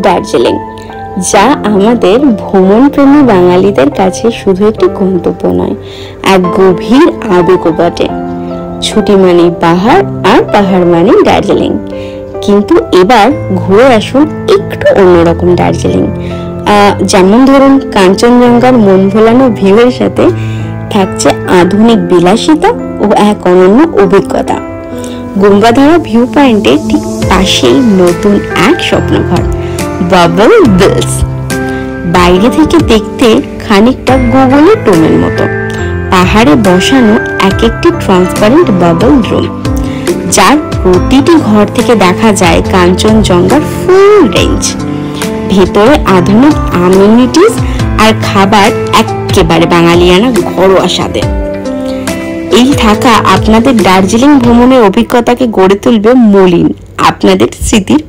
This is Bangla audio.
দার্জিলিং, যা আমাদের ভ্রমণপ্রেমী বাঙালিদের কাছে শুধু একটি গন্তব্য নয়, এক গভীর আবেগও বটে। ছুটি মানে পাহাড় আর পাহাড় মানে দার্জিলিং। কিন্তু এবার ঘুরে আসুন একটু অন্যরকম দার্জিলিং। যেমন ধরুন, কাঞ্চনজঙ্ঘার মন ভোলানো ভিউয়ের সাথে থাকছে আধুনিক বিলাসিতা ও এক অনন্য অভিজ্ঞতা। গঙ্গাধারা ভিউ পয়েন্টের ঠিক পাশেই নতুন এক স্বপ্নঘর, বাবল বিলস। বাইরে থেকে দেখতে খানিকটা গুগলের টোনের মতো। পাহাড়ে বসানো এক একটি ট্রান্সপারেন্ট বাবল রুম, যার প্রতিটি ঘর থেকে দেখা যায় কাঞ্চনজঙ্ঘার ফুল রেঞ্জ। ভেতরে আধুনিক অ্যামিনিটিস আর খাবার একেবারে বাঙালিয়ানা ঘরোয়া স্বাদে। এই থাকা আপনাদের দার্জিলিং ভ্রমণের অভিজ্ঞতাকে গড়ে তুলবে মলিন আপনাদের স্মৃতির